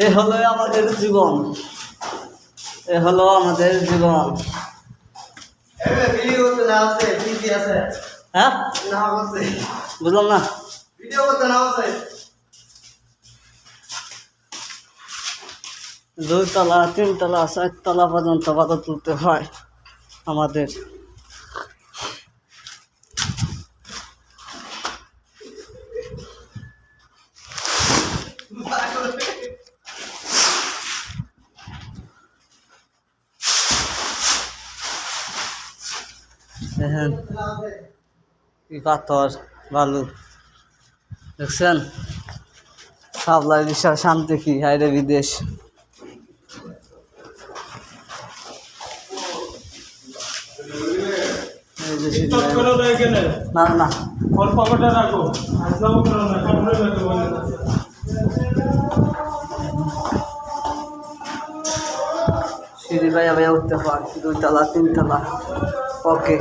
এ হলো আমাদের জীবন, এ হলো আমাদের জীবন। হ্যাঁ বুঝলাম না। দুইতলা, তিনতলা, চারতলা পর্যন্ত ফটো তুলতে হয় আমাদের। দেখেন কি পাথর বালু দেখছেন। সাবলাই বিশাল শান্তি কি হায়রে বিদেশ। না না সিঁড়ি ভাইয়া ভাইয়া উঠতে হয়, দুইতলা তিনতলা। ওকে।